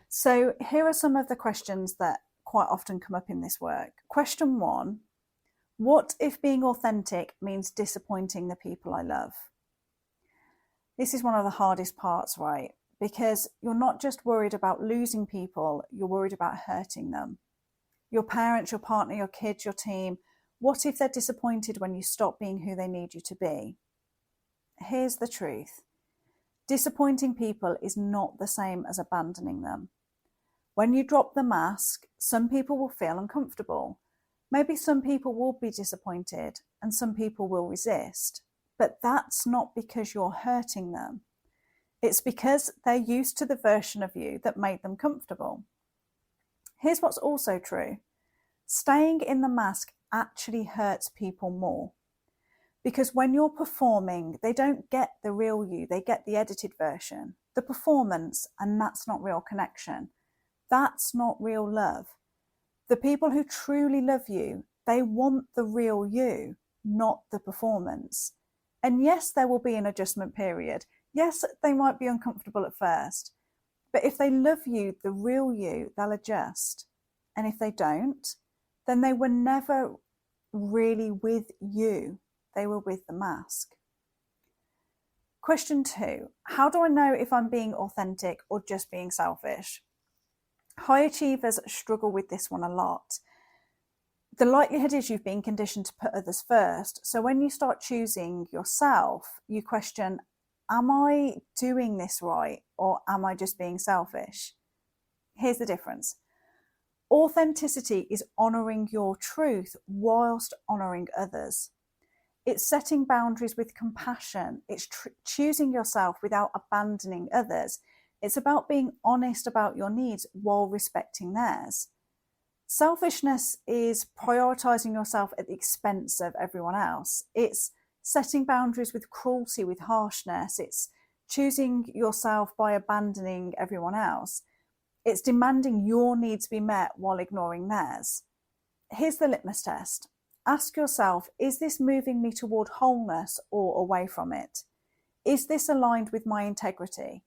Speaker 1: So here are some of the questions that quite often come up in this work. Question 1, what if being authentic means disappointing the people I love? This is one of the hardest parts, right? Because you're not just worried about losing people, you're worried about hurting them. Your parents, your partner, your kids, your team. What if they're disappointed when you stop being who they need you to be? Here's the truth. Disappointing people is not the same as abandoning them. When you drop the mask, some people will feel uncomfortable. Maybe some people will be disappointed and some people will resist. But that's not because you're hurting them. It's because they're used to the version of you that made them comfortable. Here's what's also true. Staying in the mask actually hurts people more. Because when you're performing, they don't get the real you, they get the edited version, the performance, and that's not real connection. That's not real love. The people who truly love you, they want the real you, not the performance. And yes, there will be an adjustment period. Yes, they might be uncomfortable at first. But if they love you, the real you, they'll adjust. And if they don't, then they were never really with you. They were with the mask. Question 2, how do I know if I'm being authentic or just being selfish? High achievers struggle with this one a lot. The likelihood is you've been conditioned to put others first. So when you start choosing yourself, you question, am I doing this right or am I just being selfish? Here's the difference. Authenticity is honouring your truth whilst honouring others. It's setting boundaries with compassion. It's choosing yourself without abandoning others. It's about being honest about your needs while respecting theirs. Selfishness is prioritising yourself at the expense of everyone else. It's setting boundaries with cruelty, with harshness. It's choosing yourself by abandoning everyone else. It's demanding your needs be met while ignoring theirs. Here's the litmus test. Ask yourself, is this moving me toward wholeness or away from it? Is this aligned with my integrity?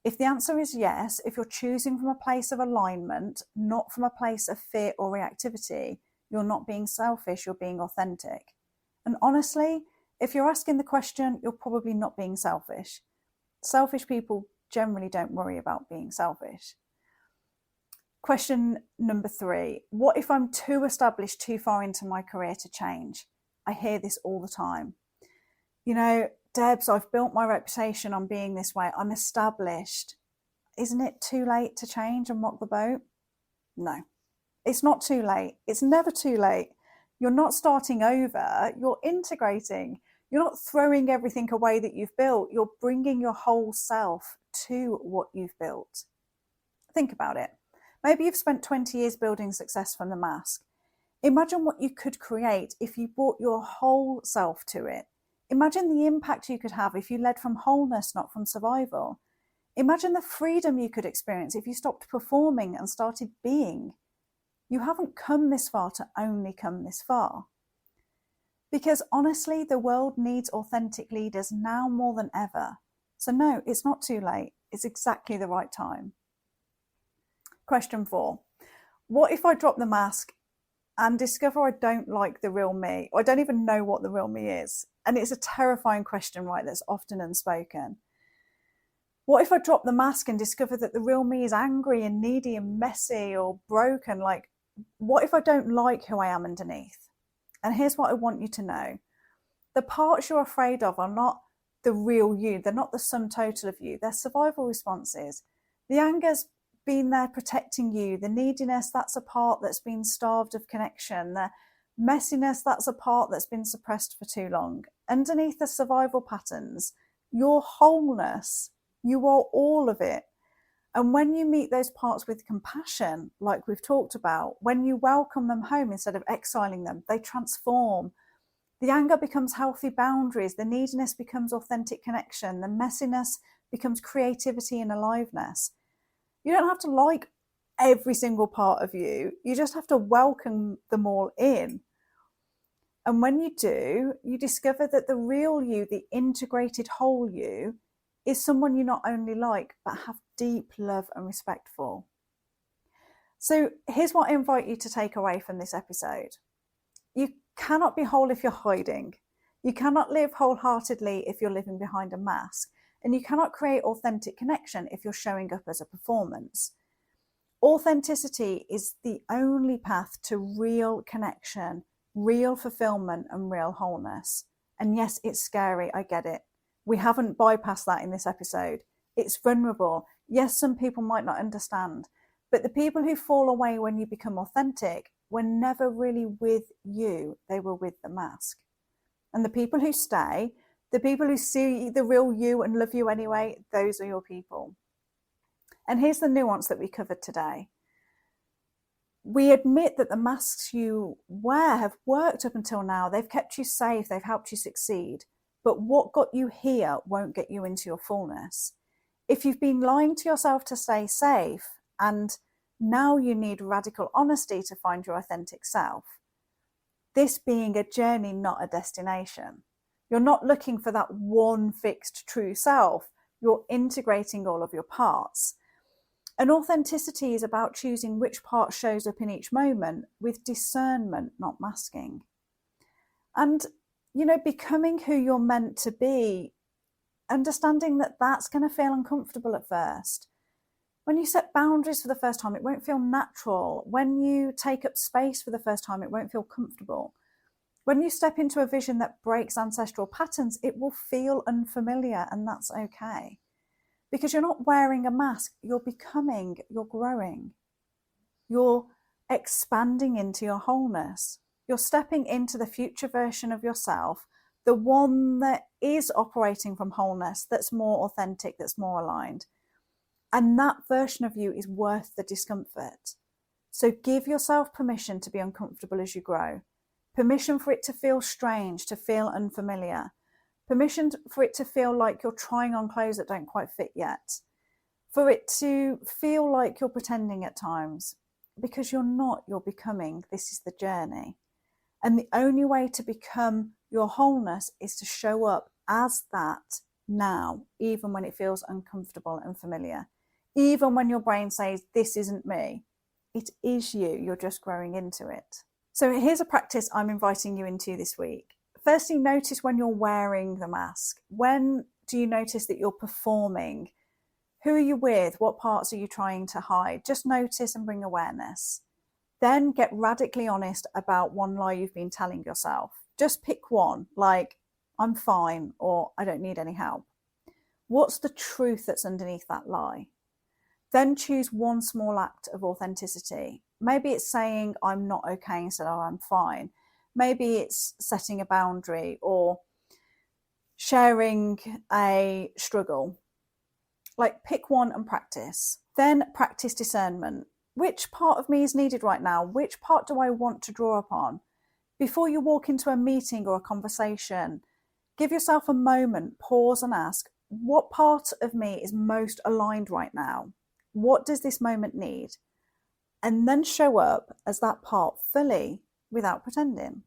Speaker 1: If the answer is yes, if you're choosing from a place of alignment, not from a place of fear or reactivity, you're not being selfish, you're being authentic. And honestly, if you're asking the question, you're probably not being selfish. Selfish people generally don't worry about being selfish. Question number 3, what if I'm too established, too far into my career to change? I hear this all the time. You know, Debs, I've built my reputation on being this way. I'm established. Isn't it too late to change and rock the boat? No, it's not too late. It's never too late. You're not starting over. You're integrating. You're not throwing everything away that you've built. You're bringing your whole self to what you've built. Think about it. Maybe you've spent 20 years building success from the mask. Imagine what you could create if you brought your whole self to it. Imagine the impact you could have if you led from wholeness, not from survival. Imagine the freedom you could experience if you stopped performing and started being. You haven't come this far to only come this far. Because honestly, the world needs authentic leaders now more than ever. So no, it's not too late. It's exactly the right time. Question 4. What if I drop the mask and discover I don't like the real me, or I don't even know what the real me is? And it's a terrifying question, right, that's often unspoken. What if I drop the mask and discover that the real me is angry and needy and messy or broken? Like, what if I don't like who I am underneath? And here's what I want you to know. The parts you're afraid of are not the real you. They're not the sum total of you. They're survival responses. The anger's been there protecting you. The neediness, that's a part that's been starved of connection. The messiness, that's a part that's been suppressed for too long. Underneath the survival patterns, your wholeness, you are all of it. And when you meet those parts with compassion, like we've talked about, when you welcome them home instead of exiling them, they transform. The anger becomes healthy boundaries. The neediness becomes authentic connection. The messiness becomes creativity and aliveness. You don't have to like every single part of you. You just have to welcome them all in. And when you do, you discover that the real you, the integrated whole you, is someone you not only like, but have deep love and respect for. So here's what I invite you to take away from this episode. You cannot be whole if you're hiding. You cannot live wholeheartedly if you're living behind a mask. And you cannot create authentic connection if you're showing up as a performance. Authenticity is the only path to real connection, real fulfillment, and real wholeness. And yes, it's scary, I get it. We haven't bypassed that in this episode. It's vulnerable. Yes, some people might not understand, but the people who fall away when you become authentic were never really with you. They were with the mask. And the people who stay, the people who see the real you and love you anyway, those are your people. And here's the nuance that we covered today. We admit that the masks you wear have worked up until now. They've kept you safe. They've helped you succeed. But what got you here won't get you into your fullness. If you've been lying to yourself to stay safe, and now you need radical honesty to find your authentic self, this being a journey, not a destination. You're not looking for that one fixed true self. You're integrating all of your parts. And authenticity is about choosing which part shows up in each moment with discernment, not masking. And, becoming who you're meant to be, understanding that that's going to feel uncomfortable at first. When you set boundaries for the first time, it won't feel natural. When you take up space for the first time, it won't feel comfortable. When you step into a vision that breaks ancestral patterns, it will feel unfamiliar, and that's okay. Because you're not wearing a mask, you're becoming, you're growing. You're expanding into your wholeness. You're stepping into the future version of yourself, the one that is operating from wholeness, that's more authentic, that's more aligned. And that version of you is worth the discomfort. So give yourself permission to be uncomfortable as you grow. Permission for it to feel strange, to feel unfamiliar. Permission for it to feel like you're trying on clothes that don't quite fit yet. For it to feel like you're pretending at times. Because you're not, you're becoming. This is the journey. And the only way to become your wholeness is to show up as that now, even when it feels uncomfortable and familiar. Even when your brain says, this isn't me. It is you. You're just growing into it. So here's a practice I'm inviting you into this week. Firstly, notice when you're wearing the mask. When do you notice that you're performing? Who are you with? What parts are you trying to hide? Just notice and bring awareness. Then get radically honest about one lie you've been telling yourself. Just pick one, like, I'm fine, or I don't need any help. What's the truth that's underneath that lie? Then choose one small act of authenticity. Maybe it's saying I'm not okay instead of I'm fine. Maybe it's setting a boundary or sharing a struggle. Like, pick one and practice. Then practice discernment. Which part of me is needed right now? Which part do I want to draw upon? Before you walk into a meeting or a conversation, give yourself a moment, pause and ask, what part of me is most aligned right now? What does this moment need? And then show up as that part fully without pretending.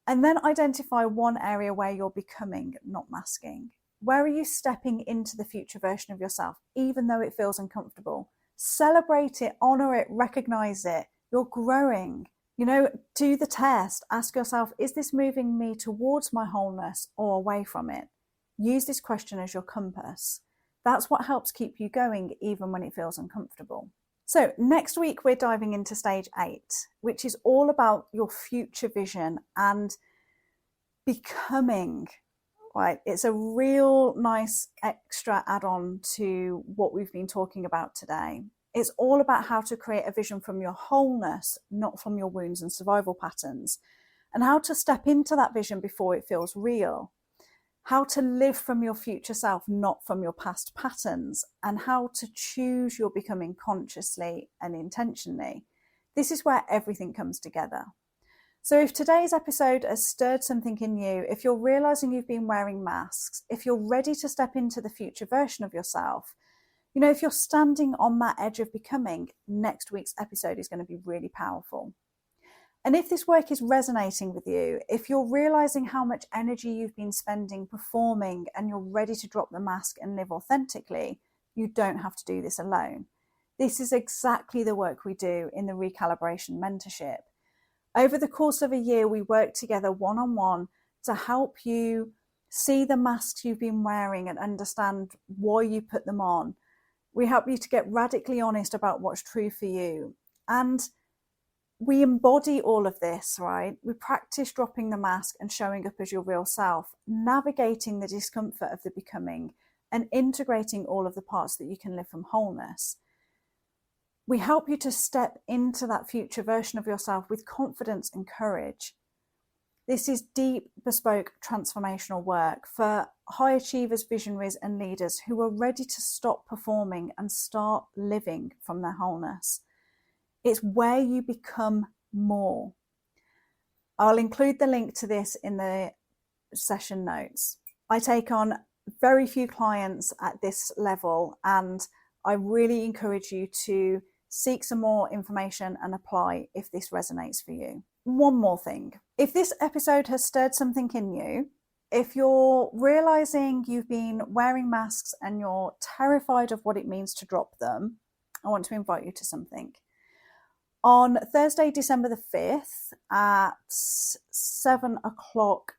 Speaker 1: And then identify one area where you're becoming, not masking. Where are you stepping into the future version of yourself, even though it feels uncomfortable? Celebrate it, honor it, recognize it. You're growing. Do the test. Ask yourself, is this moving me towards my wholeness or away from it? Use this question as your compass. That's what helps keep you going, even when it feels uncomfortable. So next week, we're diving into stage 8, which is all about your future vision and becoming. Right, it's a real nice extra add-on to what we've been talking about today. It's all about how to create a vision from your wholeness, not from your wounds and survival patterns, and how to step into that vision before it feels real. How to live from your future self, not from your past patterns, and how to choose your becoming consciously and intentionally. This is where everything comes together. So if today's episode has stirred something in you, if you're realizing you've been wearing masks, if you're ready to step into the future version of yourself, if you're standing on that edge of becoming, next week's episode is going to be really powerful. And if this work is resonating with you, if you're realizing how much energy you've been spending performing and you're ready to drop the mask and live authentically, you don't have to do this alone. This is exactly the work we do in the Recalibration Mentorship. Over the course of a year, we work together one-on-one to help you see the masks you've been wearing and understand why you put them on. We help you to get radically honest about what's true for you. And we embody all of this, right? We practice dropping the mask and showing up as your real self, navigating the discomfort of the becoming and integrating all of the parts that you can live from wholeness. We help you to step into that future version of yourself with confidence and courage. This is deep, bespoke, transformational work for high achievers, visionaries, and leaders who are ready to stop performing and start living from their wholeness. It's where you become more. I'll include the link to this in the session notes. I take on very few clients at this level, and I really encourage you to seek some more information and apply if this resonates for you. One more thing. If this episode has stirred something in you, if you're realizing you've been wearing masks and you're terrified of what it means to drop them, I want to invite you to something. On Thursday, December the 5th at 7 o'clock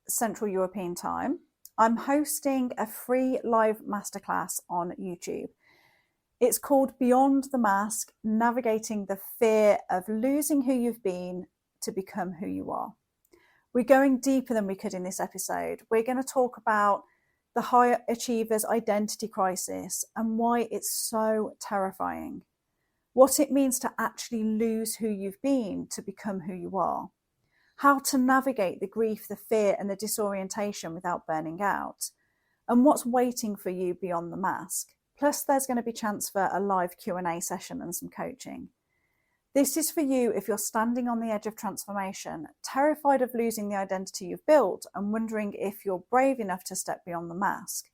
Speaker 1: Central European time, I'm hosting a free live masterclass on YouTube. It's called Beyond the Mask, Navigating the Fear of Losing Who You've Been to Become Who You Are. We're going deeper than we could in this episode. We're going to talk about the high achiever's identity crisis and why it's so terrifying. what it means to actually lose who you've been to become who you are, how to navigate the grief, the fear, and the disorientation without burning out, and what's waiting for you beyond the mask. Plus, there's going to be chance for a live Q&A session and some coaching. This is for you if you're standing on the edge of transformation, terrified of losing the identity you've built and wondering if you're brave enough to step beyond the mask.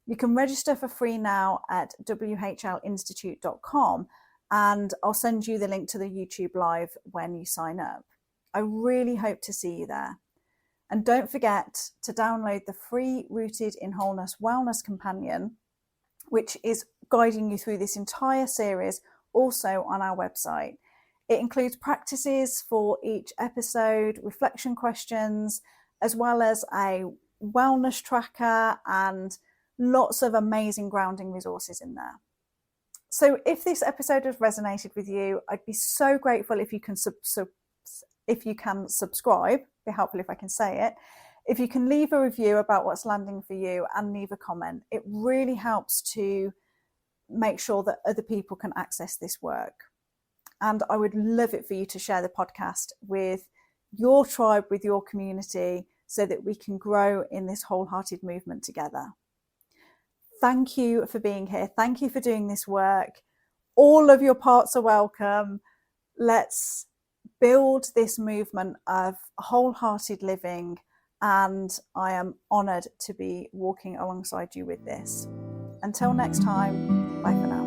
Speaker 1: You can register for free now at whlinstitute.com, and I'll send you the link to the YouTube live when you sign up. I really hope to see you there. And don't forget to download the free Rooted in Wholeness Wellness Companion, which is guiding you through this entire series, also on our website. It includes practices for each episode, reflection questions, as well as a wellness tracker and lots of amazing grounding resources in there. So if this episode has resonated with you, I'd be so grateful if you can subscribe. It'd be helpful if I can say it. If you can leave a review about what's landing for you and leave a comment, it really helps to make sure that other people can access this work. And I would love it for you to share the podcast with your tribe, with your community, so that we can grow in this wholehearted movement together. Thank you for being here. Thank you for doing this work. All of your parts are welcome. Let's build this movement of wholehearted living, and I am honoured to be walking alongside you with this. Until next time, bye for now.